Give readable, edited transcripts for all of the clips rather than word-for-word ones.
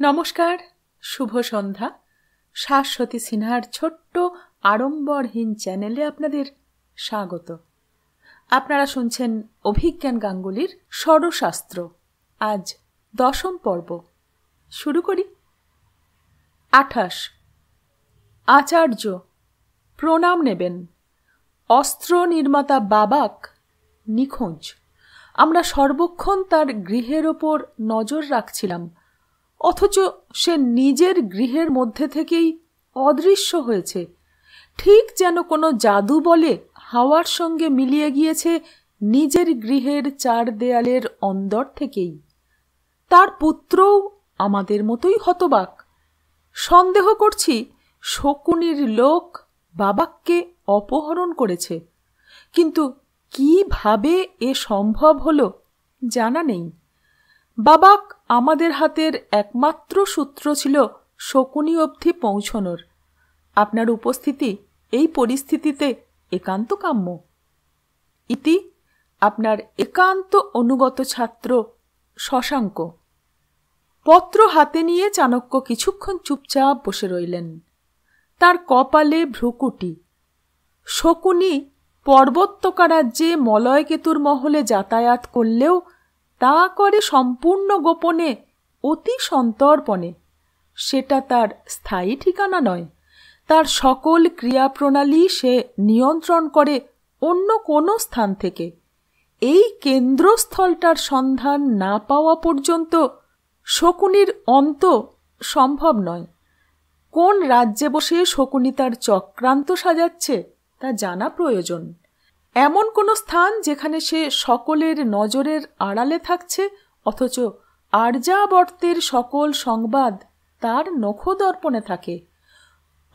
নমস্কার, শুভ সন্ধ্যা। শাশ্বতী সিনহার ছোট্ট আড়ম্বরহীন চ্যানেলে আপনাদের স্বাগত। আপনারা শুনছেন অভিজ্ঞান গাঙ্গুলির ষড়শাস্ত্র। আজ 10ম পর্ব। শুরু করি। 28। আচার্য প্রণাম নেবেন। অস্ত্র নির্মাতা বাবাক নিখোঁজ। আমরা সর্বক্ষণ তার গৃহের ওপর নজর রাখছিলাম, অথচ সে নিজের গৃহের মধ্যে থেকেই অদৃশ্য হয়েছে। ঠিক যেন কোনো জাদু বলে হাওয়ার সঙ্গে মিলিয়ে গিয়েছে নিজের গৃহের 4 দেয়ালের অন্দর থেকেই। তার পুত্রও আমাদের মতোই হতবাক। সন্দেহ করছি শকুনির লোক বাবাককে অপহরণ করেছে, কিন্তু কিভাবে এ সম্ভব হলো জানা নেই। বাবাক আমাদের হাতের একমাত্র সূত্র ছিল শকুনি অবধি পৌঁছনোর। আপনার উপস্থিতি এই পরিস্থিতিতে একান্ত কাম্য। ইতি আপনার একান্ত অনুগত ছাত্র শশাঙ্ক। পত্র হাতে নিয়ে চাণক্য কিছুক্ষণ চুপচাপ বসে রইলেন। তার কপালে ভ্রুকুটি। শকুনি পর্বত্যকা রাজ্যে মলয়কেতুর মহলে যাতায়াত করলেও তা করে সম্পূর্ণ গোপনে, অতি সন্তর্পণে। সেটা তার স্থায়ী ঠিকানা নয়। তার সকল ক্রিয়াপ্রণালী সে নিয়ন্ত্রণ করে অন্য কোনো স্থান থেকে। এই কেন্দ্রস্থলটার সন্ধান না পাওয়া পর্যন্ত শকুনির অন্ত সম্ভব নয়। কোন রাজ্যে বসে শকুনি তার চক্রান্ত সাজাচ্ছে তা জানা প্রয়োজন। এমন কোনো স্থান যেখানে সে সকলের নজরের আড়ালে থাকছে, অথচ আর্যাবর্তের সকল সংবাদ তার নখদর্পণে থাকে।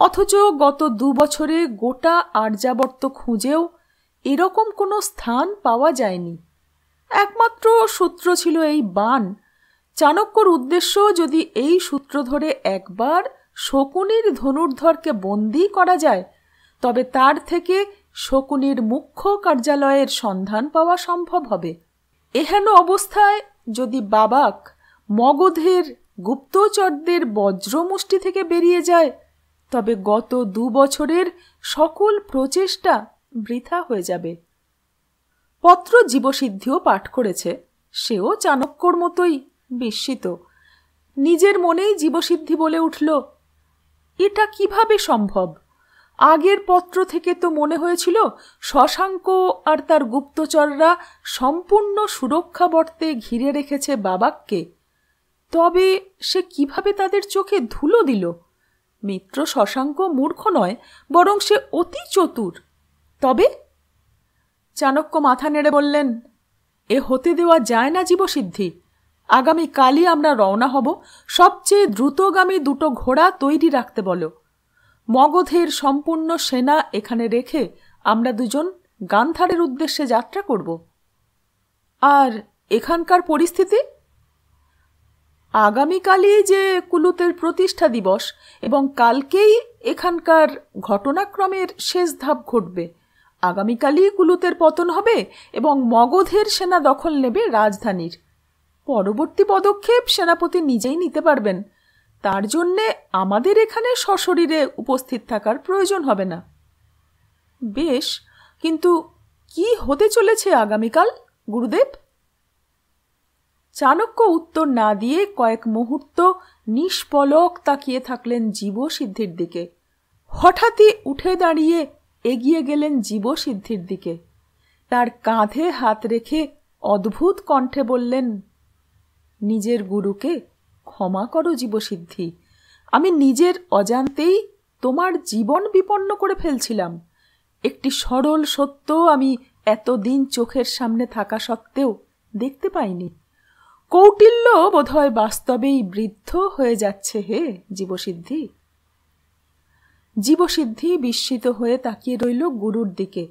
অথচ গত 2 বছরে গোটা আর্যাবর্ত খুঁজেও এরকম কোনো স্থান পাওয়া যায়নি। একমাত্র সূত্র ছিল এই বাণ। চাণক্যর উদ্দেশ্য, যদি এই সূত্র ধরে একবার শকুনির ধনুর্ধরকে বন্দী করা যায়, তবে তার থেকে শকুনির মুখ্য কার্যালয়ের সন্ধান পাওয়া সম্ভব হবে। এহেন অবস্থায় যদি বাবাক মগধের গুপ্তচরদের বজ্রমুষ্টি থেকে বেরিয়ে যায়, তবে গত 2 বছরের সকল প্রচেষ্টা বৃথা হয়ে যাবে। পত্র জীবসিদ্ধিও পাঠ করেছে। সেও চাণক্যর মতোই বিস্মিত। নিজের মনেই জীবসিদ্ধি বলে উঠল, এটা কিভাবে সম্ভব? আগের পত্র থেকে তো মনে হয়েছিল শশাঙ্ক আর তার গুপ্তচররা সম্পূর্ণ সুরক্ষাবর্তে ঘিরে রেখেছে বাবাককে। তবে সে কিভাবে তাদের চোখে ধুলো দিল? মিত্র শশাঙ্ক মূর্খ নয়, বরং সে অতি চতুর। তবে চাণক্য মাথা নেড়ে বললেন, এ হতে দেওয়া যায় না জীবসিদ্ধি। আগামী কালই আমরা রওনা হব। সবচেয়ে দ্রুতগামী 2টো ঘোড়া তৈরি রাখতে বলো। মগধের সম্পূর্ণ সেনা এখানে রেখে আমরা 2জন গান্ধারের উদ্দেশ্যে যাত্রা করব। আর এখানকার পরিস্থিতি? আগামীকালই যে কুলুতের প্রতিষ্ঠা দিবস, এবং কালকেই এখানকার ঘটনাক্রমের শেষ ধাপ ঘটবে। আগামীকালই কুলুতের পতন হবে এবং মগধের সেনা দখল নেবে রাজধানীর। পরবর্তী পদক্ষেপ সেনাপতি নিজেই নিতে পারবেন। তার জন্যে আমাদের এখানে সশরীরে উপস্থিত থাকার প্রয়োজন হবে না। বেশ, কিন্তু কি হতে চলেছে আগামীকাল গুরুদেব? চাণক্য উত্তর না দিয়ে কয়েক মুহূর্ত নিষ্পলক তাকিয়ে থাকলেন জীবসিদ্ধির দিকে। হঠাৎই উঠে দাঁড়িয়ে এগিয়ে গেলেন জীবসিদ্ধির দিকে। তার কাঁধে হাত রেখে অদ্ভুত কণ্ঠে বললেন, নিজের গুরুকে ক্ষমা করো জীবসিদ্ধি। আমি নিজের অজান্তেই তোমার জীবন বিপন্ন করে ফেলছিলাম। একটি সরল সত্য আমি এতদিন চোখের সামনে থাকা সত্ত্বেও দেখতে পাইনি। কৌটিল্য বোধহয় বাস্তবেই বৃদ্ধ হয়ে যাচ্ছে হে জীবসিদ্ধি। জীবসিদ্ধি বিস্মিত হয়ে তাকিয়ে রইল গুরুর দিকে।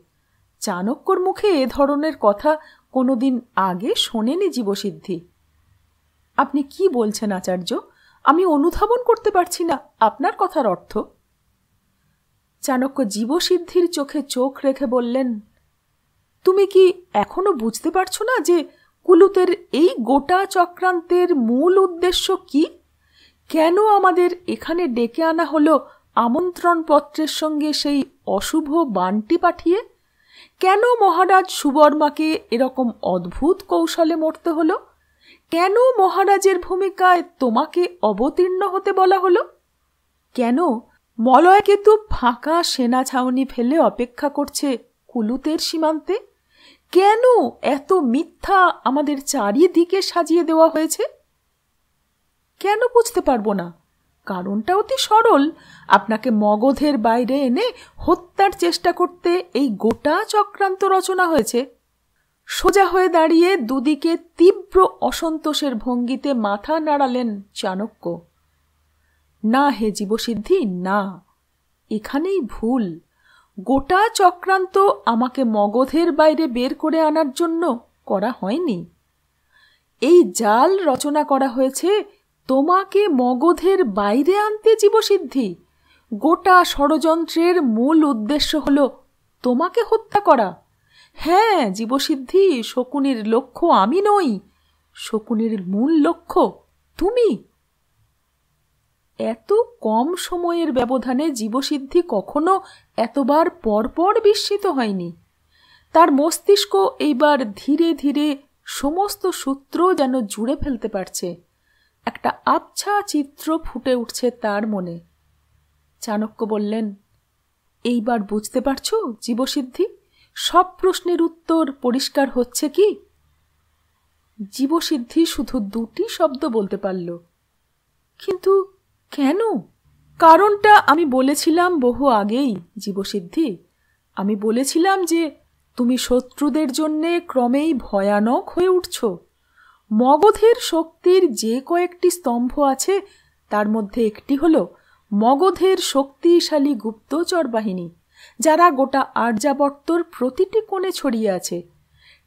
চাণক্যর মুখে এ ধরনের কথা কোনোদিন আগে শোনেনি জীবসিদ্ধি। আপনি কি বলছেন আচার্য? আমি অনুধাবন করতে পারছি না আপনার কথার অর্থ। চাণক্য জীবসিদ্ধির চোখে চোখ রেখে বললেন, তুমি কি এখনো বুঝতে পারছো না যে কুলুতের এই গোটা চক্রান্তের মূল উদ্দেশ্য কি? কেন আমাদের এখানে ডেকে আনা হলো আমন্ত্রণ পত্রের সঙ্গে সেই অশুভ বানটি পাঠিয়ে? কেন মহারাজ সুবর্মাকে এরকম অদ্ভুত কৌশলে মরতে হলো? কেন মহারাজের ভূমিকায় তোমাকে অবতীর্ণ হতে বলা হলো? কেন মলয়কেতু ফাঁকা সেনা ছাউনি ফেলে অপেক্ষা করছে কুলুতের সীমান্তে? কেন এত মিথ্যা আমাদের চারিদিকে সাজিয়ে দেওয়া হয়েছে? কেন বুঝতে পারবো না? কারণটা অতি সরল। আপনাকে মগধের বাইরে এনে হত্যার চেষ্টা করতে এই গোটা চক্রান্ত রচনা হয়েছে। সোজা হয়ে দাঁড়িয়ে দুদিকে তীব্র অসন্তোষের ভঙ্গিতে মাথা নাড়ালেন চাণক্য। না হে জীবসিদ্ধি, না, এখানেই ভুল। গোটা চক্রান্ত আমাকে মগধের বাইরে বের করে আনার জন্য করা হয়নি। এই জাল রচনা করা হয়েছে তোমাকে মগধের বাইরে আনতে জীবসিদ্ধি। গোটা ষড়যন্ত্রের মূল উদ্দেশ্য হল তোমাকে হত্যা করা। হ্যাঁ জীবসিদ্ধি, শকুনির লক্ষ্য আমি নই, শকুনির মূল লক্ষ্য তুমি। এত কম সময়ের ব্যবধানে জীবসিদ্ধি কখনো এতবার পরপর বিস্মিত হয়নি। তার মস্তিষ্ক এইবার ধীরে ধীরে সমস্ত সূত্র যেন জুড়ে ফেলতে পারছে। একটা আবছা চিত্র ফুটে উঠছে তার মনে। চাণক্য বললেন, এইবার বুঝতে পারছো জীবসিদ্ধি? সব প্রশ্নের উত্তর পরিষ্কার হচ্ছে কি? জীবসিদ্ধি শুধু দুটি শব্দ বলতে পারল, কিন্তু কেন? কারণটা আমি বলেছিলাম বহু আগেই জীবসিদ্ধি। আমি বলেছিলাম যে তুমি শত্রুদের জন্যে ক্রমেই ভয়ানক হয়ে উঠছ। মগধের শক্তির যে কয়েকটি স্তম্ভ আছে তার মধ্যে একটি হল মগধের শক্তিশালী গুপ্তচর বাহিনী, যারা গোটা আর্যাবর্তর প্রতিটি কোণে ছড়িয়ে আছে।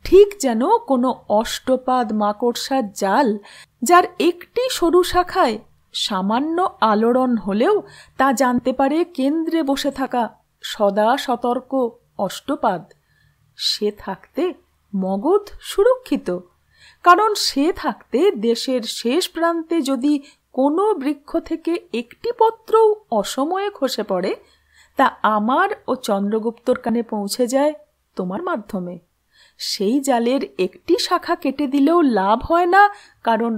ঠিক যেন কোনো অষ্টপাদ মাকড়সার জাল, যার একটি সরু শাখায় সামান্য আলোড়ন হলেও তা জানতে পারে কেন্দ্রে বসে থাকা সদা সতর্ক অষ্টপাদ। সে থাকতে মগধ সুরক্ষিত, কারণ সে থাকতে দেশের শেষ প্রান্তে যদি কোনো বৃক্ষ থেকে একটি পত্রও অসময়ে খসে পড়ে, তা আমার ও চন্দ্রগুপ্তর কানে পৌঁছে যায় তোমার মাধ্যমে। সেই জালের একটি শাখা কেটে দিলেও লাভ হয় না, কারণ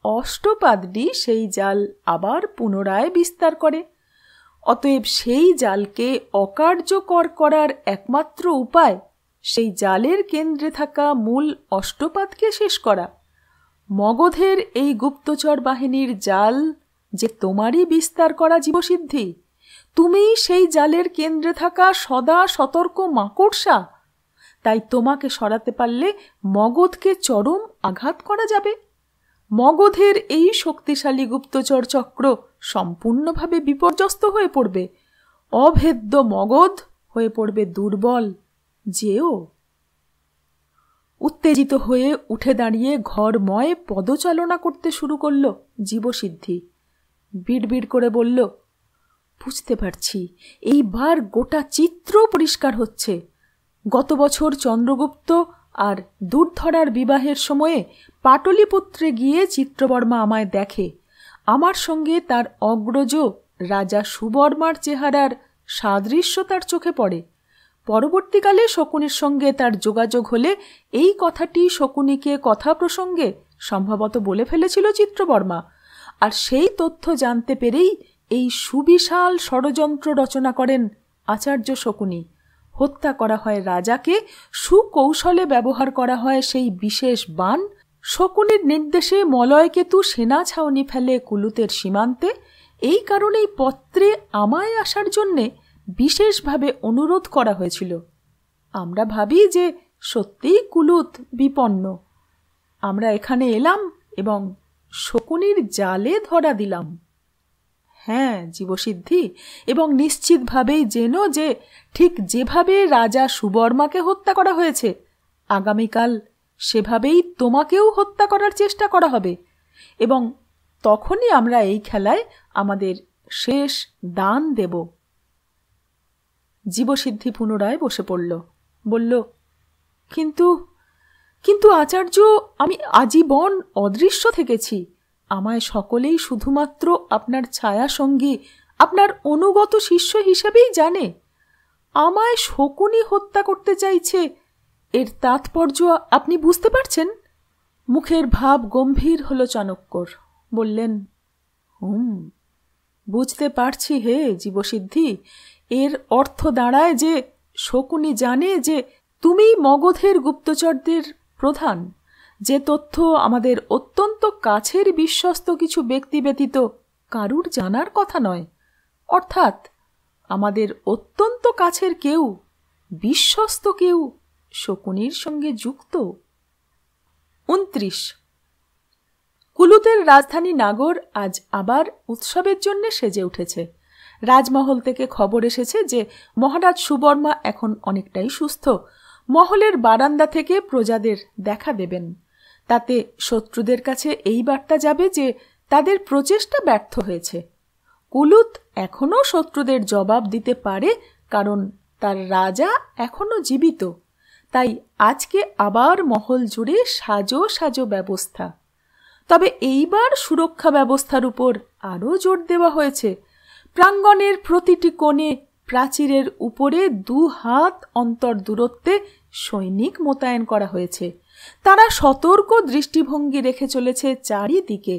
অষ্টপাদটি সেই জাল আবার পুনরায় বিস্তার করে। অতএব সেই জালকে অকার্যকর করার একমাত্র উপায় সেই জালের কেন্দ্রে থাকা মূল অষ্টপাদকে শেষ করা। মগধের এই গুপ্তচর বাহিনীর জাল যে তোমারই বিস্তার করা জীবসিদ্ধি। তুমি সেই জালের কেন্দ্রে থাকা সদা সতর্ক মাকড়সা। তাই তোমাকে সরাতে পারলে মগধকে চরম আঘাত করা যাবে। মগধের এই শক্তিশালী গুপ্তচর চক্র সম্পূর্ণভাবে বিপর্যস্ত হয়ে পড়বে। অভেদ্য মগধ হয়ে পড়বে দুর্বল। যেও। উত্তেজিত হয়ে উঠে দাঁড়িয়ে ঘরময় পদচালনা করতে শুরু করল জীবসিদ্ধি। বিড়বিড় করে বলল, বুঝতে পারছি, এইবার গোটা চিত্র পরিষ্কার হচ্ছে। গত বছর চন্দ্রগুপ্ত আর দুর্ধরার বিবাহের সময়ে পাটলিপুত্রে গিয়ে চিত্রবর্মা আমায় দেখে। আমার সঙ্গে তার অগ্রজ রাজা সুবর্মার চেহারার সাদৃশ্য তার চোখে পড়ে। পরবর্তীকালে শকুনির সঙ্গে তার যোগাযোগ হলে এই কথাটি শকুনিকে কথা প্রসঙ্গে সম্ভবত বলে ফেলেছিল চিত্রবর্মা। আর সেই তথ্য জানতে পেরেই এই সুবিশাল ষড়যন্ত্র রচনা করেন আচার্য শকুনি। হত্যা করা হয় রাজাকে, সুকৌশলে ব্যবহার করা হয় সেই বিশেষ বান। শকুনির নির্দেশে মলয়কেতু সেনা ছাউনি ফেলে কুলুতের সীমান্তে। এই কারণেই পত্রে আমায় আসার জন্যে বিশেষভাবে অনুরোধ করা হয়েছিল। আমরা ভাবি যে সত্যিই কুলুত বিপন্ন। আমরা এখানে এলাম এবং শকুনির জালে ধরা দিলাম। হ্যাঁ জীবসিদ্ধি, এবং নিশ্চিতভাবেই যেন যে ঠিক যেভাবে রাজা সুবর্মাকে হত্যা করা হয়েছে, আগামীকাল সেভাবেই তোমাকেও হত্যা করার চেষ্টা করা হবে। এবং তখনই আমরা এই খেলায় আমাদের শেষ দান দেব। জীবসিদ্ধি পুনরায় বসে পড়ল। বলল, কিন্তু আচার্য, আমি আজীবন অদৃশ্য থেকেছি। আমায় সকলেই শুধুমাত্র আপনার ছায়া সঙ্গী, আপনার অনুগত শিষ্য হিসেবেই জানে। আমায় শকুনি হত্যা করতে চাইছে, এর তাৎপর্য আপনি বুঝতে পারছেন? মুখের ভাব গম্ভীর হল চাণক্যর। বললেন, বুঝতে পারছি হে জীবসিদ্ধি। এর অর্থ দাঁড়ায় যে শকুনি জানে যে তুমি মগধের গুপ্তচরদের প্রধান, যে তথ্য আমাদের অত্যন্ত কাছের বিশ্বস্ত কিছু ব্যক্তি ব্যতীত কারুর জানার কথা নয়। অর্থাৎ আমাদের অত্যন্ত কাছের কেউ, বিশ্বস্ত কেউ শকুনির সঙ্গে যুক্ত। 29। কুলুতের রাজধানী নাগর আজ আবার উৎসবের জন্য সেজে উঠেছে। রাজমহল থেকে খবর এসেছে যে মহারাজ সুবর্মা এখন অনেকটাই সুস্থ। মহলের বারান্দা থেকে প্রজাদের দেখা দেবেন। তাতে শত্রুদের কাছে এই বার্তা যাবে যে তাদের প্রচেষ্টা ব্যর্থ হয়েছে। কুলুত এখনও শত্রুদের জবাব দিতে পারে, কারণ তার রাজা এখনও জীবিত। তাই আজকে আবার মহল জুড়ে সাজো সাজো ব্যবস্থা। তবে এইবার সুরক্ষা ব্যবস্থার উপর আরও জোর দেওয়া হয়েছে। প্রাঙ্গণের প্রতিটি কোণে প্রাচীরের উপরে 2 হাত অন্তর দূরত্বে সৈনিক মোতায়েন করা হয়েছে। তারা সতর্ক দৃষ্টিভঙ্গি রেখে চলেছে চারিদিকে।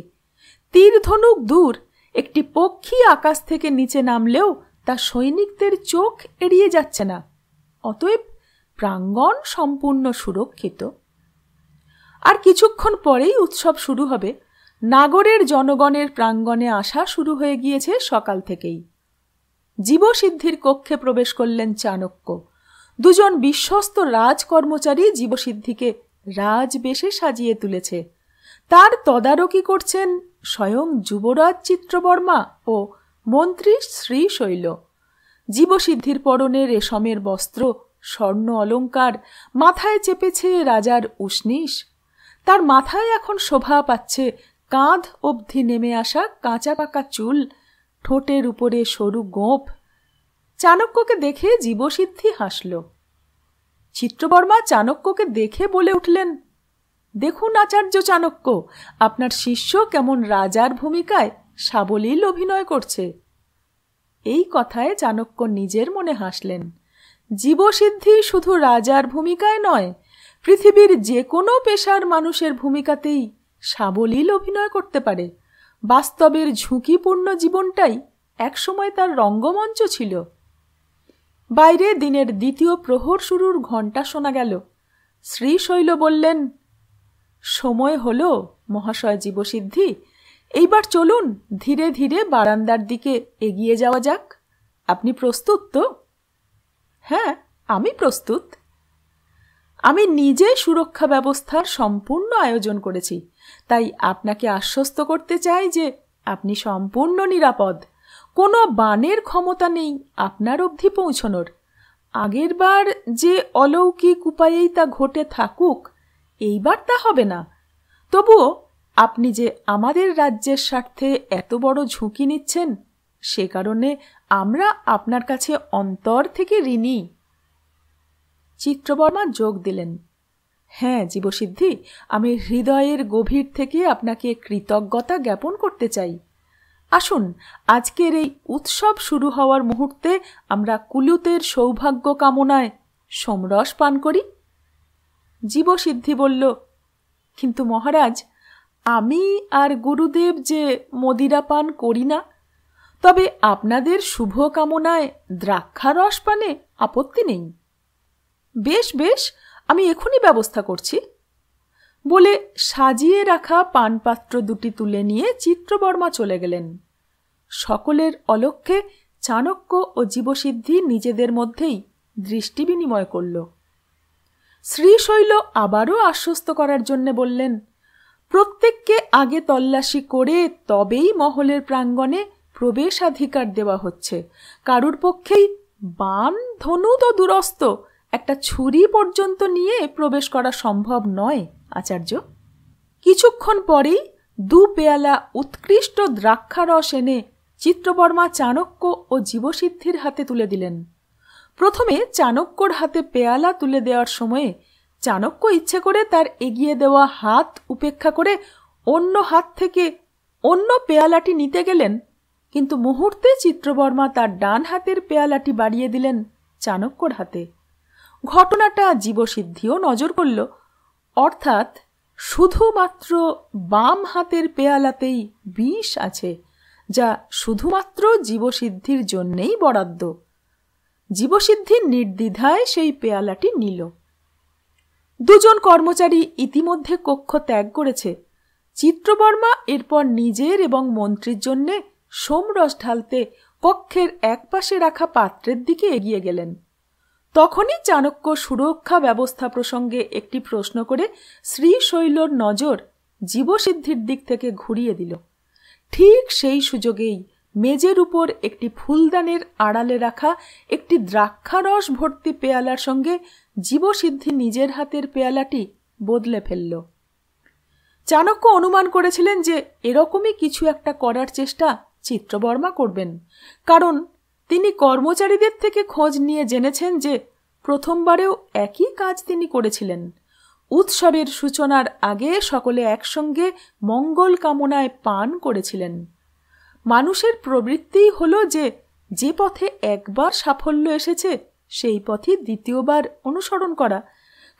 তীর ধনুক দূর, একটি পক্ষী আকাশ থেকে নিচে নামলেও তা সৈনিকদের চোখ এড়িয়ে যাচ্ছে না। অতএব প্রাঙ্গণ সম্পূর্ণ সুরক্ষিত। আর কিছুক্ষণ পরেই উৎসব শুরু হবে। নাগরের জনগণের প্রাঙ্গণে আসা শুরু হয়ে গিয়েছে সকাল থেকেই। জীবসিদ্ধির কক্ষে প্রবেশ করলেন চাণক্য। 2 জন বিশ্বস্ত রাজকর্মচারী জীবসিদ্ধিকে রাজবেশে সাজিয়ে তুলেছে। তার তদারকি করছেন স্বয়ং যুবরাজ চিত্রবর্মা ও মন্ত্রী শ্রীশৈল। জীবসিদ্ধির পরনে রেশমের বস্ত্র, স্বর্ণ অলঙ্কার, মাথায় চেপেছে রাজার উষ্ণীষ। তার মাথায় এখন শোভা পাচ্ছে কাঁধ অবধি নেমে আসা কাঁচা পাকা চুল, ঠোঁটের উপরে সরু গোঁফ। চাণক্যকে দেখে জীবসিদ্ধি হাসল। চিত্রবর্মা চাণক্যকে দেখে বলে উঠলেন, দেখুন আচার্য চাণক্য, আপনার শিষ্য কেমন রাজার ভূমিকায় সাবলীল অভিনয় করছে। এই কথায় চাণক্য নিজের মনে হাসলেন। জীবসিদ্ধি শুধু রাজার ভূমিকায় নয়, পৃথিবীর যে কোনো পেশার মানুষের ভূমিকাতেই সাবলীল অভিনয় করতে পারে। বাস্তবের ঝুঁকিপূর্ণ জীবনটাই একসময় তার রঙ্গমঞ্চ ছিল। বাইরে দিনের 2য় প্রহর শুরুর ঘণ্টা শোনা গেল। শ্রীশৈল বললেন, সময় হলো মহাশয় জীবসিদ্ধি, এইবার চলুন ধীরে ধীরে বারান্দার দিকে এগিয়ে যাওয়া যাক। আপনি প্রস্তুত তো? হ্যাঁ, আমি প্রস্তুত। আমি নিজে সুরক্ষা ব্যবস্থার সম্পূর্ণ আয়োজন করেছি, তাই আপনাকে আশ্বস্ত করতে চাই যে আপনি সম্পূর্ণ নিরাপদ। কোনো বাণের ক্ষমতা নেই আপনার অবধি পৌঁছনোর। আগেরবার যে অলৌকিক উপায়েই তা ঘটে থাকুক, এইবার তা হবে না। তবুও আপনি যে আমাদের রাজ্যের স্বার্থে এত বড় ঝুঁকি নিচ্ছেন, সে কারণে আমরা আপনার কাছে অন্তর থেকে ঋণী। চিত্রবর্মা যোগ দিলেন, হ্যাঁ জীবসিদ্ধি, আমি হৃদয়ের গভীর থেকে আপনাকে কৃতজ্ঞতা জ্ঞাপন করতে চাই। আসুন আজকের এই উৎসব শুরু হওয়ার মুহূর্তে আমরা কুলুতের সৌভাগ্য কামনায় সোমরস পান করি। জীবসিদ্ধি বলল, কিন্তু মহারাজ, আমি আর গুরুদেব যে মদিরা পান করি না, তবে আপনাদের শুভ কামনায় দ্রাক্ষারস পানে আপত্তি নেই। বেশ বেশ, আমি এখনই ব্যবস্থা করছি। বলে সাজিয়ে রাখা পানপাত্র 2টি তুলে নিয়ে চিত্রবর্মা চলে গেলেন। সকলের অলক্ষ্যে চাণক্য ও জীবসিদ্ধি নিজেদের মধ্যেই দৃষ্টি বিনিময় করল। শ্রীশৈল আবারও আশ্বস্ত করার জন্য বললেন, প্রত্যেককে আগে তল্লাশি করে তবেই মহলের প্রাঙ্গণে প্রবেশাধিকার দেওয়া হচ্ছে। কারুর পক্ষেই বাণ, ধনু তো দূরস্থ, একটা ছুরি পর্যন্ত নিয়ে প্রবেশ করা সম্ভব নয় আচার্য। কিছুক্ষণ পরেই 2 পেয়ালা উৎকৃষ্ট দ্রাক্ষারস এনে চিত্রবর্মা চাণক্য ও জীবসিদ্ধির হাতে তুলে দিলেন। প্রথমে চাণক্যর হাতে পেয়ালা তুলে দেওয়ার সময়ে চাণক্য ইচ্ছে করে তার এগিয়ে দেওয়া হাত উপেক্ষা করে অন্য হাত থেকে অন্য পেয়ালাটি নিতে গেলেন, কিন্তু মুহূর্তে চিত্রবর্মা তার ডান হাতের পেয়ালাটি বাড়িয়ে দিলেন চাণক্যর হাতে। ঘটনাটা জীবসিদ্ধিও নজর করল, অর্থাৎ শুধুমাত্র বাম হাতের পেয়ালাতেই বিষ আছে, যা শুধুমাত্র জীবসিদ্ধির জন্যেই বরাদ্দ। জীবসিদ্ধি নির্দ্বিধায় সেই পেয়ালাটি নিল। দুজন কর্মচারী ইতিমধ্যে কক্ষ ত্যাগ করেছে। চিত্রবর্মা এরপর নিজের এবং মন্ত্রীর জন্যে সোমরস ঢালতে কক্ষের একপাশে রাখা পাত্রের দিকে এগিয়ে গেলেন। তখনই চাণক্য সুরক্ষা ব্যবস্থা প্রসঙ্গে একটি প্রশ্ন করে শ্রীশৈলর নজর জীবসিদ্ধির দিক থেকে ঘুরিয়ে দিল। ঠিক সেই সুযোগেই মেজের উপর একটি ফুলদানের আড়ালে রাখা একটি দ্রাক্ষারস ভর্তি পেয়ালার সঙ্গে জীবসিদ্ধি নিজের হাতের পেয়ালাটি বদলে ফেলল। চাণক্য অনুমান করেছিলেন যে এরকমই কিছু একটা করার চেষ্টা চিত্রবর্মা করবেন, কারণ তিনি কর্মচারীদের থেকে খোঁজ নিয়ে জেনেছেন যে প্রথমবারেও একই কাজ তিনি করেছিলেন। উৎসবের সূচনার আগে সকলে একসঙ্গে মঙ্গল কামনায় পান করেছিলেন। মানুষের প্রবৃত্তিই হল যে পথে একবার সাফল্য এসেছে সেই পথই দ্বিতীয়বার অনুসরণ করা,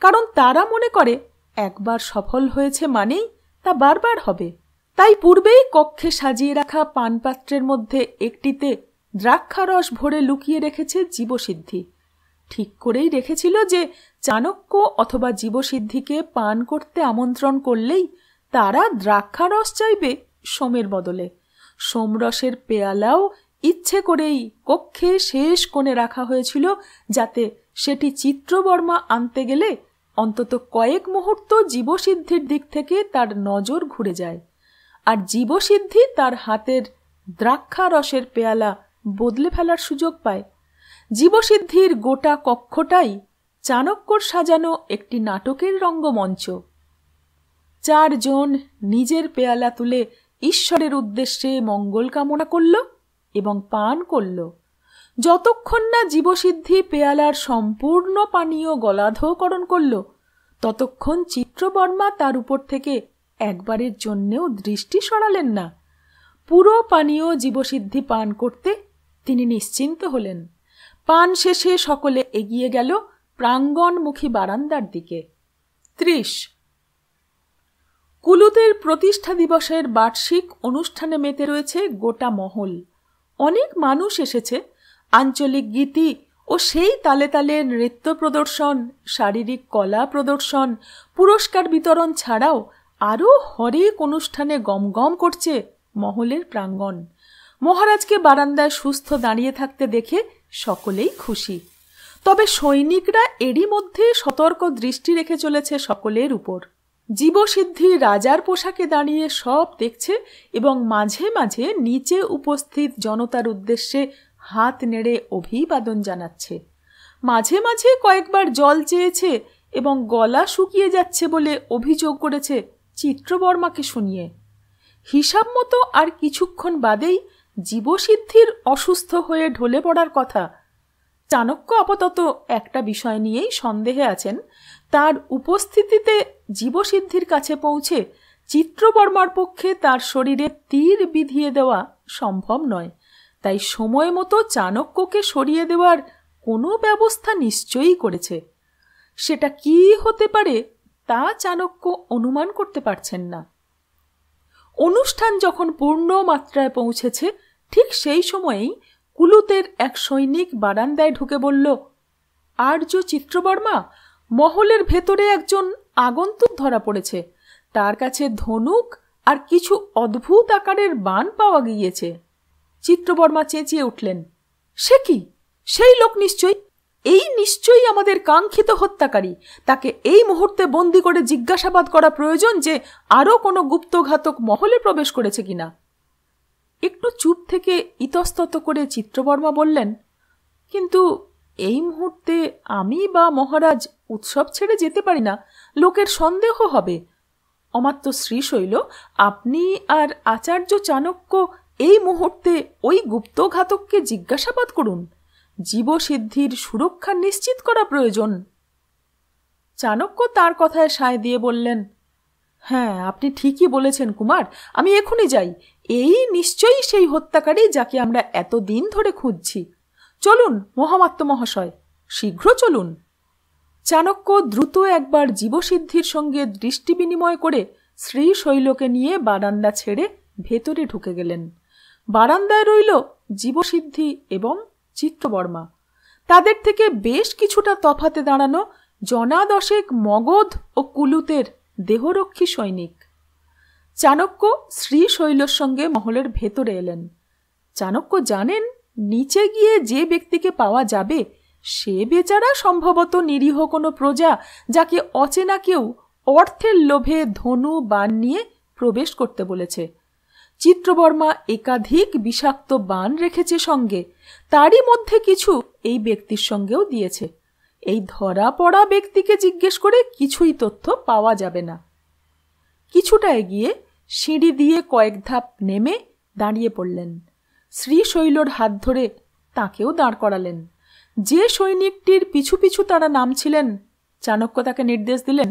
কারণ তারা মনে করে একবার সফল হয়েছে মানেই তা বারবার হবে। তাই পূর্বেই কক্ষে সাজিয়ে রাখা পানপাত্রের মধ্যে একটিতে দ্রাক্ষারস ভরে লুকিয়ে রেখেছে জীবসিদ্ধি। ঠিক করেই রেখেছিল যে চাণক্য অথবা জীবসিদ্ধিকে পান করতে আমন্ত্রণ করলেই তারা দ্রাক্ষারস চাইবে সোমের বদলে। সোমরসের পেয়ালাও ইচ্ছে করেই কক্ষে শেষ কোণে রাখা হয়েছিল, যাতে সেটি চিত্রবর্মা আনতে গেলে অন্তত কয়েক মুহূর্ত জীবসিদ্ধির দিক থেকে তার নজর ঘুরে যায়, আর জীবসিদ্ধি তার হাতের দ্রাক্ষারসের পেয়ালা বদলে ফেলার সুযোগ পায়। জীবসিদ্ধির গোটা কক্ষটাই চাণক্যর সাজানো একটি নাটকের রঙ্গমঞ্চ। 4 জন নিজের পেয়ালা তুলে ঈশ্বরের উদ্দেশ্যে মঙ্গল কামনা করল এবং পান করল। যতক্ষণ না জীবসিদ্ধি পেয়ালার সম্পূর্ণ পানীয় গলাধঃকরণ করল, ততক্ষণ চিত্রবর্মা তার উপর থেকে একবারের জন্যেও দৃষ্টি সরালেন না। পুরো পানীয় জীবসিদ্ধি পান করতে তিনি নিশ্চিন্ত হলেন। পান শেষে সকলে এগিয়ে গেল প্রাঙ্গণমুখী বারান্দার দিকে। 30 কুলুতের প্রতিষ্ঠা দিবসের বার্ষিক অনুষ্ঠানে মেতে রয়েছে গোটা মহল। অনেক মানুষ এসেছে। আঞ্চলিক গীতি ও সেই তালে তালে নৃত্য প্রদর্শন, শারীরিক কলা প্রদর্শন, পুরস্কার বিতরণ ছাড়াও আরও হরেক অনুষ্ঠানে গমগম করছে মহলের প্রাঙ্গণ। মহারাজকে বারান্দায় সুস্থ দাঁড়িয়ে থাকতে দেখে সকলেই খুশি। তবে সৈনিকরা এরই মধ্যে সতর্ক দৃষ্টি রেখে চলেছে সকলের উপর। জীবসিদ্ধি রাজার পোশাকে দাঁড়িয়ে সব দেখছে এবং মাঝে মাঝে নিচে উপস্থিত জনতার উদ্দেশ্যে হাত নেড়ে অভিবাদন জানাচ্ছে। মাঝে মাঝে কয়েকবার জল চেয়েছে এবং গলা শুকিয়ে যাচ্ছে বলে অভিযোগ করেছে চিত্রবর্মাকে শুনিয়ে। হিসাব মতো আর কিছুক্ষণ বাদেই জীবসিদ্ধির অসুস্থ হয়ে ঢলে পড়ার কথা। চাণক্য আপাতত একটা বিষয় নিয়েই সন্দেহে আছেন, তার উপস্থিতিতে জীবসিদ্ধির কাছে পৌঁছে চিত্রবর্মার পক্ষে তার শরীরে তীর বিধিয়ে দেওয়া সম্ভব নয়। তাই সময় মতো চাণক্যকে সরিয়ে দেওয়ার কোনো ব্যবস্থা নিশ্চয়ই করেছে। সেটা কি হতে পারে তা চাণক্য অনুমান করতে পারছেন না। অনুষ্ঠান যখন পূর্ণ মাত্রায় পৌঁছেছে, ঠিক সেই সময়েই কুলুতের এক সৈনিক বারান্দায় ঢুকে বলল, আর্য চিত্রবর্মা, মহলের ভেতরে একজন আগন্তুক ধরা পড়েছে। তার কাছে ধনুক আর কিছু অদ্ভুত আকারের বাণ পাওয়া গিয়েছে। চিত্রবর্মা চেঁচিয়ে উঠলেন, সে কি? সেই লোক নিশ্চয়ই আমাদের কাঙ্ক্ষিত হত্যাকারী। তাকে এই মুহূর্তে বন্দি করে জিজ্ঞাসাবাদ করা প্রয়োজন যে আরও কোনো গুপ্তঘাতক মহলে প্রবেশ করেছে কিনা। একটু চুপ থেকে ইতস্তত করে চিত্রবর্মা বললেন, কিন্তু এই মুহূর্তে আমি বা মহারাজ উৎসব ছেড়ে যেতে পারি না, লোকের সন্দেহ হবে। অমাত্য শ্রীশৈল, আপনি আর আচার্য চাণক্য এই মুহূর্তে ওই গুপ্তঘাতককে জিজ্ঞাসাবাদ করুন। জীবসিদ্ধির সুরক্ষা নিশ্চিত করা প্রয়োজন। চাণক্য তার কথায় সায় দিয়ে বললেন, হ্যাঁ, আপনি ঠিকই বলেছেন কুমার, আমি এখনই যাই। এই নিশ্চয়ই সেই হত্যাকারী যাকে আমরা এতদিন ধরে খুঁজছি। চলুন মহামাত্য মহাশয়, শীঘ্র চলুন। চাণক্য দ্রুত একবার জীবসিদ্ধির সঙ্গে দৃষ্টি বিনিময় করে শ্রীশৈলকে নিয়ে বারান্দা ছেড়ে ভেতরে ঢুকে গেলেন। বারান্দায় রইল জীবসিদ্ধি এবং চিত্রবর্মা। তাদের থেকে বেশ কিছুটা তফাতে দাঁড়ানো জনা দশেক মগধ ও কুলুতের দেহরক্ষী সৈনিক। চাণক্য শ্রীশৈলের সঙ্গে মহলের ভেতরে এলেন। চাণক্য জানেন, নিচে গিয়ে যে ব্যক্তিকে পাওয়া যাবে সে বেচারা সম্ভবত নিরীহ কোনো প্রজা, যাকে অচেনা কেউ অর্থের লোভে ধনু বাণ নিয়ে প্রবেশ করতে বলেছে। চিত্রবর্মা একাধিক বিষাক্ত বাণ রেখেছে সঙ্গে, তারই মধ্যে কিছু এই ব্যক্তির সঙ্গেও দিয়েছে। এই ধরা পড়া ব্যক্তিকে জিজ্ঞেস করে কিছুই তথ্য পাওয়া যাবে না। কিছুটা এগিয়ে সিঁড়ি দিয়ে কয়েক ধাপ নেমে দাঁড়িয়ে পড়লেন। শ্রীশৈলর হাত ধরে তাকেও দাঁড় করালেন। যে সৈনিকটির পিছু পিছু তারা নামছিলেন, চাণক্য তাকে নির্দেশ দিলেন,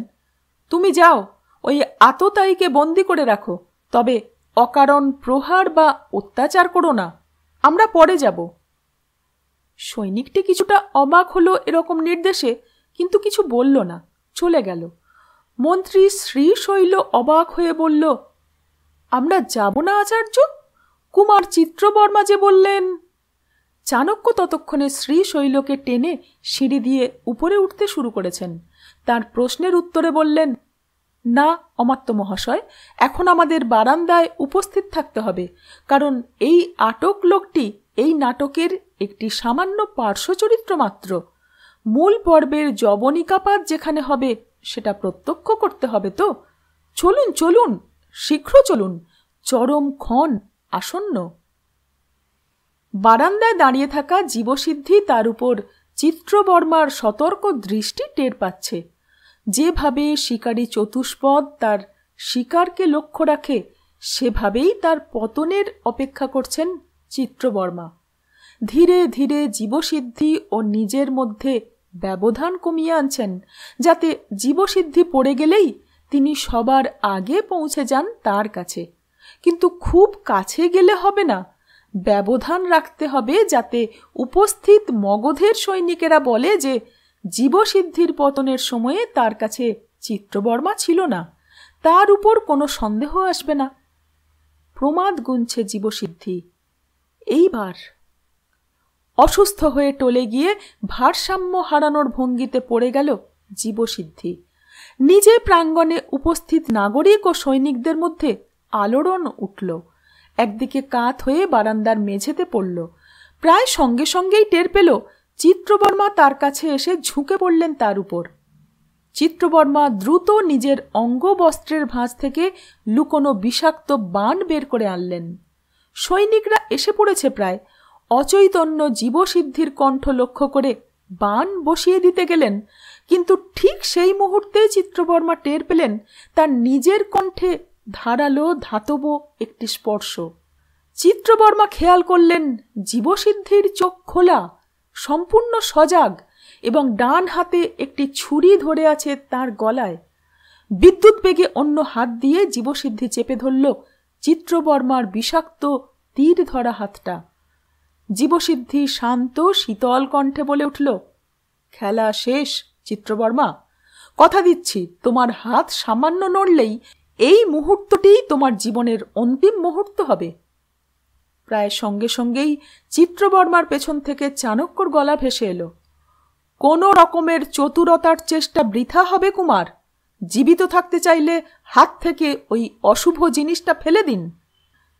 তুমি যাও, ওই আততায়ীকে বন্দি করে রাখো, তবে অকারণ প্রহার বা অত্যাচার করো না, আমরা পরে যাব। সৈনিকটি কিছুটা অবাক হলো এরকম নির্দেশে, কিন্তু কিছু বলল না, চলে গেল। মন্ত্রী শ্রীশৈল অবাক হয়ে বলল, আমরা যাব না আচার্য? কুমার চিত্রবর্মা যে বললেন। চাণক্য ততক্ষণে শ্রীশৈলকে টেনে সিঁড়ি দিয়ে উপরে উঠতে শুরু করেছেন। তার প্রশ্নের উত্তরে বললেন, না অমাত্য মহাশয়, এখন আমাদের বারান্দায় উপস্থিত থাকতে হবে, কারণ এই আটক লোকটি এই নাটকের একটি সামান্য পার্শ্বচরিত্র মাত্র। মূল পর্বের যবনিকাপাত যেখানে হবে সেটা প্রত্যক্ষ করতে হবে তো। চলুন চলুন, শীঘ্র চলুন, চরম ক্ষণ আসন্ন। বারান্দায় দাঁড়িয়ে থাকা জীবসিদ্ধি তার উপর চিত্রবর্মার সতর্ক দৃষ্টি টের পাচ্ছে। যেভাবে শিকারী চতুষ্পদ তার শিকারকে লক্ষ্য রাখে, সেভাবেই তার পতনের অপেক্ষা করছেন চিত্রবর্মা। ধীরে ধীরে জীবসিদ্ধি ও নিজের মধ্যে ব্যবধান কমিয়ে আনছেন, যাতে জীবসিদ্ধি পড়ে গেলেই তিনি সবার আগে পৌঁছে যান তার কাছে। কিন্তু খুব কাছে গেলে হবে না, ব্যবধান রাখতে হবে, যাতে উপস্থিত মগধের সৈনিকেরা বলে যে জীবসিদ্ধির পতনের সময়ে তার কাছে চিত্রবর্মা ছিল না, তার উপর কোনো সন্দেহ আসবে না। প্রমাদ গুনছে জীবসিদ্ধি। এইবার অসুস্থ হয়ে টলে গিয়ে ভারসাম্য হারানোর ভঙ্গিতে পড়ে গেল জীবসিদ্ধি। নিজে প্রাঙ্গণে উপস্থিত নাগরিক ও সৈনিকদের মধ্যে আলোড়ন উঠল। একদিকে কাত হয়ে বারান্দার মেঝেতে পড়ল। প্রায় সঙ্গে সঙ্গেই টের পেল চিত্রবর্মা তার কাছে এসে ঝুঁকে পড়লেন তার উপর। চিত্রবর্মা দ্রুত নিজের অঙ্গবস্ত্রের ভাঁজ থেকে লুকোনো বিষাক্ত বাণ বের করে আনলেন। সৈনিকরা এসে পড়েছে প্রায়। অচৈতন্য জীবসিদ্ধির কণ্ঠ লক্ষ্য করে বাণ বসিয়ে দিতে গেলেন, কিন্তু ঠিক সেই মুহূর্তে চিত্রবর্মা টের পেলেন তার নিজের কণ্ঠে ধারালো ধাতব একটি স্পর্শ। চিত্রবর্মা খেয়াল করলেন জীবসিদ্ধির চোখ খোলা, সম্পূর্ণ সজাগ, এবং ডান হাতে একটি ছুরি ধরে আছে তার গলায়। বিদ্যুৎ বেগে অন্য হাত দিয়ে জীবসিদ্ধি চেপে ধরল চিত্রবর্মার বিষাক্ত তীর ধরা হাতটা। জীবসিদ্ধি শান্ত শীতল কণ্ঠে বলে উঠল, খেলা শেষ চিত্রবর্মা, কথা দিচ্ছি তোমার হাত সামান্য নড়লেই এই মুহূর্তটি তোমার জীবনের অন্তিম মুহূর্ত হবে। প্রায় সঙ্গে সঙ্গেই চিত্রবর্মার পেছন থেকে চাণক্যর গলা ভেসে এলো, কোনো রকমের চতুরতার চেষ্টা বৃথা হবে কুমার। জীবিত থাকতে চাইলে হাত থেকে ওই অশুভ জিনিসটা ফেলে দিন।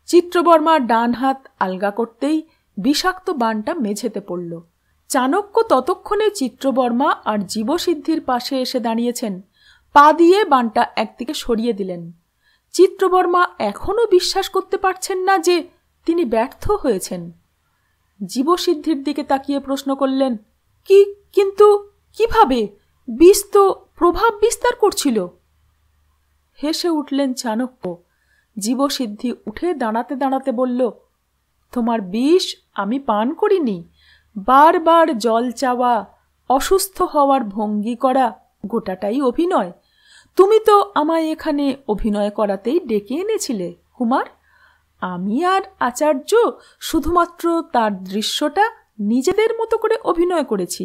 চিত্রবর্মার ডান হাত আলগা করতেই বিষাক্ত বাণটা মেঝেতে পড়ল। চাণক্য ততক্ষণে চিত্রবর্মা আর জীবসিদ্ধির পাশে এসে দাঁড়িয়েছেন। পা দিয়ে বাণটা একদিকে সরিয়ে দিলেন। চিত্রবর্মা এখনও বিশ্বাস করতে পারছেন না যে তিনি ব্যর্থ হয়েছেন। জীবসিদ্ধির দিকে তাকিয়ে প্রশ্ন করলেন, কিন্তু কিভাবে? বিষ তো প্রভাব বিস্তার করছিল। হেসে উঠলেন চাণক্য। জীবসিদ্ধি উঠে দাঁড়াতে দাঁড়াতে বলল, তোমার বিষ আমি পান করিনি। বারবার জল চাওয়া, অসুস্থ হওয়ার ভঙ্গি করা, গোটাটাই অভিনয়। তুমি তো আমায় এখানে অভিনয় করাতেই ডেকে এনেছিলে কুমার। আমি আর আচার্য শুধুমাত্র তার দৃশ্যটা নিজেদের মতো করে অভিনয় করেছি।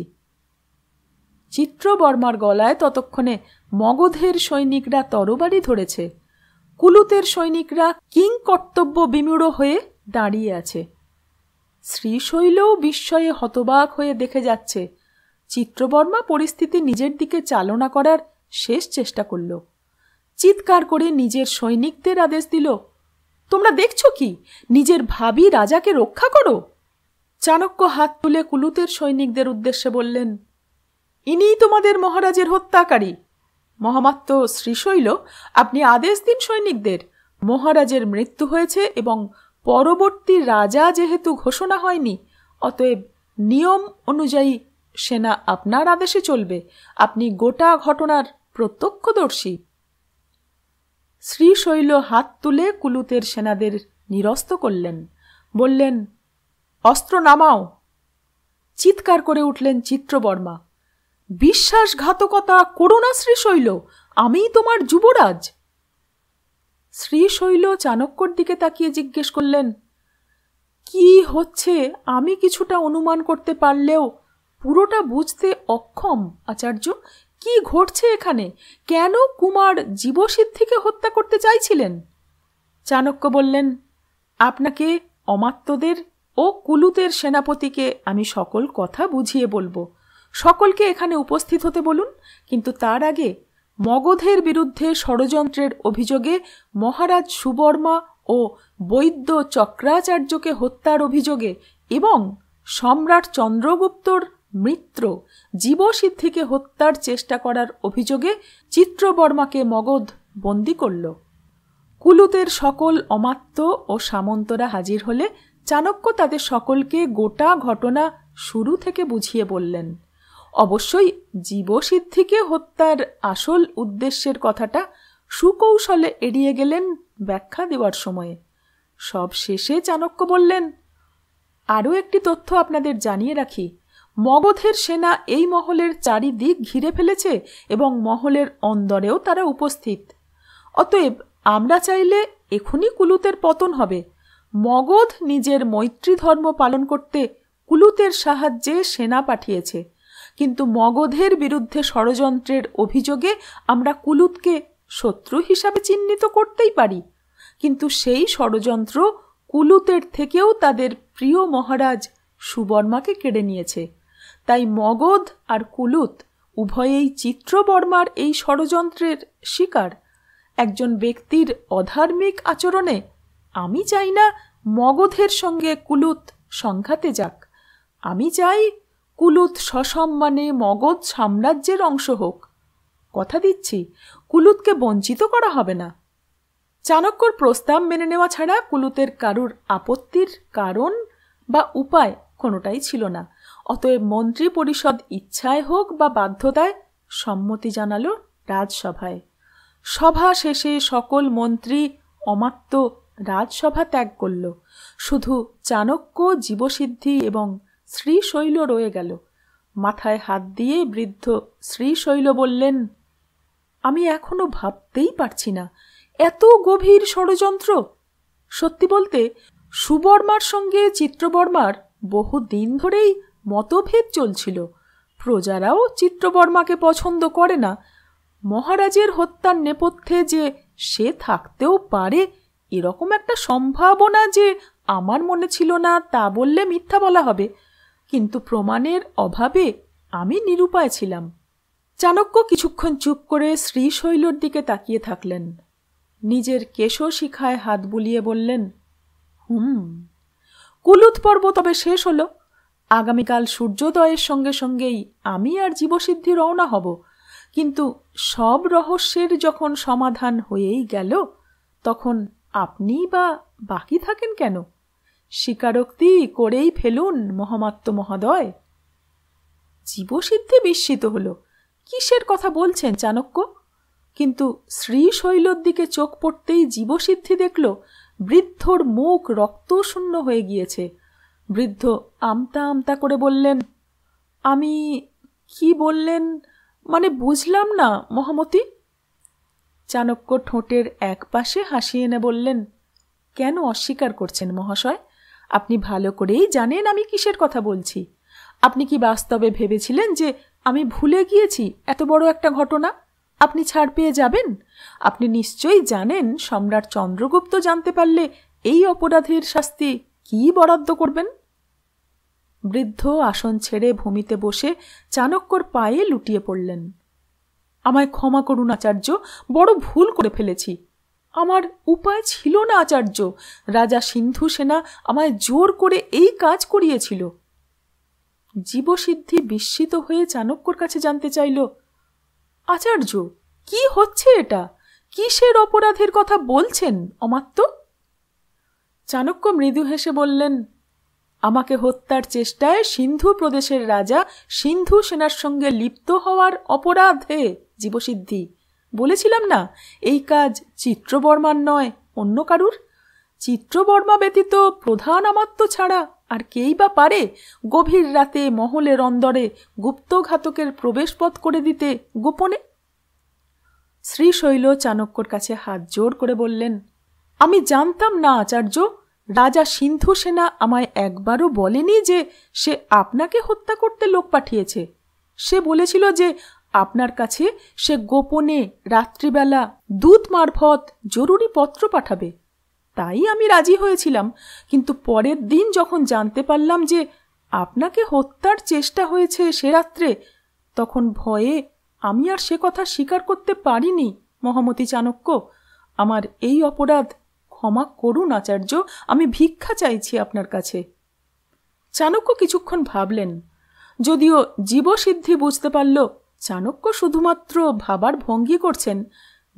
চিত্রবর্মার গলায় ততক্ষণে মগধের সৈনিকরা তরবারি ধরেছে। কুলুতের সৈনিকরা কিং কর্তব্য বিমূঢ় হয়ে দাঁড়িয়ে আছে। শ্রীশৈলও বিস্ময়ে হতবাক হয়ে দেখে যাচ্ছে। চিত্রবর্মা পরিস্থিতি নিজের দিকে চালনা করার শেষ চেষ্টা করল। চিৎকার করে নিজের সৈনিকদের আদেশ দিল, তোমরা দেখছো কি? নিজের ভাবী রাজাকে রক্ষা করো। চাণক্য হাত তুলে কুলুতের সৈনিকদের উদ্দেশ্যে বললেন, ইনিই তোমাদের মহারাজের হত্যাকারী। মহামাত্য শ্রীশৈল, আপনি আদেশ দিন সৈনিকদের। মহারাজের মৃত্যু হয়েছে এবং পরবর্তী রাজা যেহেতু ঘোষণা হয়নি, অতএব নিয়ম অনুযায়ী সেনা আপনার আদেশে চলবে। আপনি গোটা ঘটনার প্রত্যক্ষদর্শী। শ্রীশৈল হাত তুলে কুলুতের সেনাদের নিরস্ত করলেন। বললেন, অস্ত্র নামাও। চিৎকার করে উঠলেন চিত্রবর্মা, বিশ্বাসঘাতকতা করো না শ্রীশৈল, আমিই তোমার যুবরাজ। শ্রীশৈল চাণক্যর দিকে তাকিয়ে জিজ্ঞেস করলেন, কি হচ্ছে আমি কিছুটা অনুমান করতে পারলেও পুরোটা বুঝতে অক্ষম আচার্য। কি ঘটছে এখানে? কেন কুমার জীবসিদ্ধিকে হত্যা করতে চাইছিলেন? চাণক্য বললেন, আপনাকে, অমাত্যদের ও কুলুতের সেনাপতিকে আমি সকল কথা বুঝিয়ে বলবো। সকলকে এখানে উপস্থিত হতে বলুন। কিন্তু তার আগে মগধের বিরুদ্ধে ষড়যন্ত্রের অভিযোগে মহারাজ সুবর্মা ও বৈদ্য চক্রাচার্যকে হত্যার অভিযোগে এবং সম্রাট চন্দ্রগুপ্তর মিত্র জীবসিদ্ধিকে হত্যার চেষ্টা করার অভিযোগে চিত্রবর্মাকে মগধ বন্দী করল। কুলুতের সকল অমাত্য ও সামন্তরা হাজির হলে চাণক্য তাদের সকলকে গোটা ঘটনা শুরু থেকে বুঝিয়ে বললেন। অবশ্যই জীবসিদ্ধিকে হত্যার আসল উদ্দেশ্যের কথাটা সুকৌশলে এড়িয়ে গেলেন ব্যাখ্যা দেওয়ার সময়ে। সব শেষে চাণক্য বললেন, আরও একটি তথ্য আপনাদের জানিয়ে রাখি। মগধের সেনা এই মহলের চারিদিক ঘিরে ফেলেছে এবং মহলের অন্দরেও তারা উপস্থিত। অতএব আমরা চাইলে এখনই কুলুতের পতন হবে। মগধ নিজের মৈত্রী ধর্ম পালন করতে কুলুতের সাহায্যে সেনা পাঠিয়েছে, কিন্তু মগধের বিরুদ্ধে ষড়যন্ত্রের অভিযোগে আমরা কুলুতকে শত্রু হিসাবে চিহ্নিত করতেই পারি। কিন্তু সেই ষড়যন্ত্র কুলুতের থেকেও তাদের প্রিয় মহারাজ সুবর্মাকে কেড়ে নিয়েছে। তাই মগধ আর কুলুত উভয়েই চিত্রবর্মার এই ষড়যন্ত্রের শিকার। একজন ব্যক্তির অধার্মিক আচরণে আমি চাই না মগধের সঙ্গে কুলুত সংঘাতে যাক। আমি চাই কুলুত সসম্মানে মগধ সাম্রাজ্যের অংশ হোক। কথা দিচ্ছি, কুলুতকে বঞ্চিত করা হবে না। চাণক্যর প্রস্তাব মেনে নেওয়া ছাড়া কুলুতের কারুর আপত্তির কারণ বা উপায় কোনোটাই ছিল না। অতএব মন্ত্রী পরিষদ ইচ্ছায় হোক বা বাধ্যতায় সম্মতি জানালো রাজসভায়। সভা শেষে সকল মন্ত্রী অমাত্য রাজসভা ত্যাগ করল। শুধু চাণক্য, জীবসিদ্ধি এবং শ্রীশৈল রয়ে গেল। মাথায় হাত দিয়ে বৃদ্ধ শ্রীশৈল বললেন, আমি এখনো ভাবতেই পারছি না, এত গভীর ষড়যন্ত্র। সত্যি বলতে সুবর্মার সঙ্গে চিত্রবর্মার বহু দিন ধরেই মতভেদ চলছিল। প্রজারাও চিত্রবর্মাকে পছন্দ করে না। মহারাজের হত্যার নেপথ্যে যে সে থাকতেও পারে এরকম একটা সম্ভাবনা যে আমার মনে ছিল না তা বললে মিথ্যা বলা হবে, কিন্তু প্রমাণের অভাবে আমি নিরুপায় ছিলাম। চাণক্য কিছুক্ষণ চুপ করে শ্রীশৈলর দিকে তাকিয়ে থাকলেন। নিজের কেশশিখায় হাত বুলিয়ে বললেন, কুলুত পর্ব তবে শেষ হলো। আগামীকাল সূর্যোদয়ের সঙ্গে সঙ্গেই আমি আর জীবসিদ্ধি রওনা হব। কিন্তু সব রহস্যের যখন সমাধান হয়েই গেল, তখন আপনি বা বাকি থাকেন কেন? স্বীকারোক্তি করেই ফেলুন মহামাত্য মহোদয়। জীবসিদ্ধি বিস্মিত হল, কিসের কথা বলছেন চাণক্য? কিন্তু শ্রীশৈলর দিকে চোখ পড়তেই জীবসিদ্ধি দেখল বৃদ্ধর মুখ রক্তশূন্য হয়ে গিয়েছে। বৃদ্ধ আমতা আমতা করে বললেন, আমি কি বললেন মানে বুঝলাম না মহামতি। চাণক্য ঠোঁটের এক পাশে হাসি এনে বললেন, কেন অস্বীকার করছেন মহাশয়? আপনি ভালো করেই জানেন আমি কিসের কথা বলছি। আপনি কি বাস্তবে ভেবেছিলেন যে আমি ভুলে গিয়েছি এত বড় একটা ঘটনা? আপনি ছাড় পেয়ে যাবেন? আপনি নিশ্চয়ই জানেন সম্রাট চন্দ্রগুপ্ত জানতে পারলে এই অপরাধীর শাস্তি কি বরাদ্দ করবেন? বৃদ্ধ আসন ছেড়ে ভূমিতে বসে চাণক্যর পায়ে লুটিয়ে পড়লেন। আমায় ক্ষমা করুন আচার্য, বড় ভুল করে ফেলেছি। আমার উপায় ছিল না আচার্য। রাজা সিন্ধু সেনা আমায় জোর করে এই কাজ করিয়েছিল। জীবসিদ্ধি বিস্মিত হয়ে চাণক্যর কাছে জানতে চাইল, আচার্য কি হচ্ছে এটা? কিসের অপরাধের কথা বলছেন অমাত্য? চাণক্য মৃদু হেসে বললেন, আমাকে হত্যার চেষ্টায় সিন্ধু প্রদেশের রাজা সিন্ধু সেনার সঙ্গে লিপ্ত হওয়ার অপরাধে জীবসিদ্ধি। বলেছিলাম না এই কাজ চিত্রবর্মার নয়, অন্য কারুর। চিত্রবর্মা ব্যতীত প্রধান অমাত্য ছাড়া আর কেই বা পারে গভীর রাতে মহলের অন্দরে গুপ্তঘাতকের প্রবেশপথ করে দিতে গোপনে? শ্রীশৈল চাণক্যর কাছে হাত জোড় করে বললেন, আমি জানতাম না আচার্য। রাজা সিন্ধু সেনা আমায় একবারও বলেনি যে সে আপনাকে হত্যা করতে লোক পাঠিয়েছে। সে বলেছিল যে আপনার কাছে সে গোপনে রাত্রিবেলা দূত মারফত জরুরি পত্র পাঠাবে। তাই আমি রাজি হয়েছিলাম, কিন্তু পরের দিন যখন জানতে পারলাম যে আপনাকে হত্যার চেষ্টা হয়েছে সে রাত্রে, তখন ভয়ে আমি আর সে কথা স্বীকার করতে পারিনি। মহামতি চাণক্য, আমার এই অপরাধ ক্ষমা করুন আচার্য, আমি ভিক্ষা চাইছি আপনার কাছে। চাণক্য কিছুক্ষণ ভাবলেন। যদিও জীবসিদ্ধি বুঝতে পারল চাণক্য শুধুমাত্র ভাবার ভঙ্গি করছেন,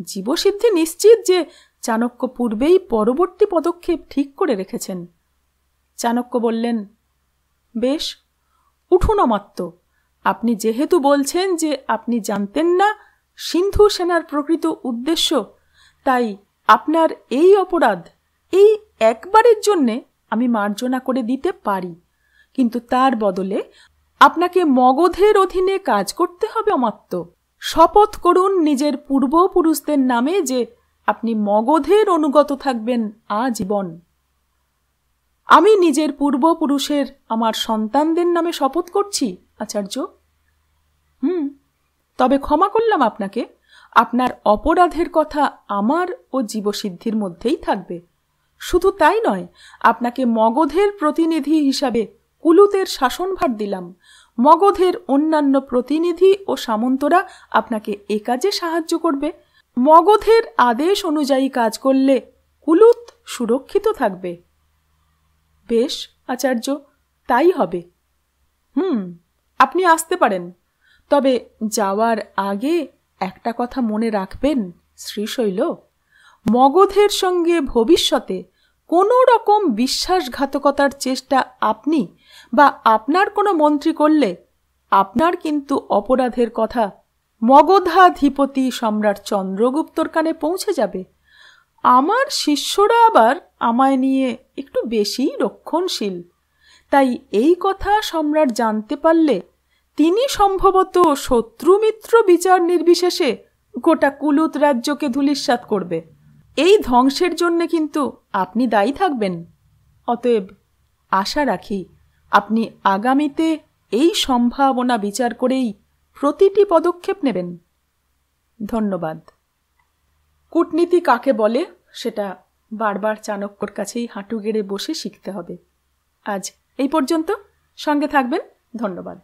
জীবসিদ্ধি নিশ্চিত যে চাণক্য পূর্বেই পরবর্তী পদক্ষেপ ঠিক করে রেখেছেন। চাণক্য বললেন, বেশ, উঠুন অমাত্য। আপনি যেহেতু বলছেন যে আপনি জানতেন না সিন্ধু সেনার প্রকৃত উদ্দেশ্য, তাই আপনার এই অপরাধ এই একবারের জন্যে আমি মার্জনা করে দিতে পারি, কিন্তু তার বদলে আপনাকে মগধের অধীনে কাজ করতে হবে অমাত্য। শপথ করুন নিজের পূর্বপুরুষদের নামে যে আপনি মগধের অনুগত থাকবেন আজীবন। আমি নিজের পূর্বপুরুষের আমার সন্তানদের নামে শপথ করছি আচার্য। তবে ক্ষমা করলাম আপনাকে। আপনার অপরাধের কথা আমার ও জীবসিদ্ধির মধ্যেই থাকবে। শুধু তাই নয়, আপনাকে মগধের প্রতিনিধি হিসাবে কুলুতের শাসনভার দিলাম। মগধের অন্যান্য প্রতিনিধি ও সামন্তরা আপনাকে এ কাজে সাহায্য করবে। মগধের আদেশ অনুযায়ী কাজ করলে কুলুত সুরক্ষিত থাকবে। বেশ আচার্য, তাই হবে। আপনি আসতে পারেন। তবে যাওয়ার আগে একটা কথা মনে রাখবেন শ্রীশৈল, মগধের সঙ্গে ভবিষ্যতে কোনো রকম বিশ্বাসঘাতকতার চেষ্টা আপনি বা আপনার কোনো মন্ত্রী করলে আপনার কিন্তু অপরাধের কথা মগধাধিপতি সম্রাট চন্দ্রগুপ্তর কানে পৌঁছে যাবে। আমার শিষ্যরা আবার আমায় নিয়ে একটু বেশিই রক্ষণশীল, তাই এই কথা সম্রাট জানতে পারলে তিনি সম্ভবত শত্রু মিত্র বিচার নির্বিশেষে গোটা কুলুত রাজ্যকে ধূলিসাৎ করবে। এই ধ্বংসের জন্যে কিন্তু আপনি দায়ী থাকবেন। অতএব আশা রাখি আপনি আগামীতে এই সম্ভাবনা বিচার করেই প্রতিটি পদক্ষেপ নেবেন। ধন্যবাদ। কূটনীতি কাকে বলে সেটা বারবার চাণক্যর কাছেই হাঁটু গেড়ে বসে শিখতে হবে। আজ এই পর্যন্ত। সঙ্গে থাকবেন। ধন্যবাদ।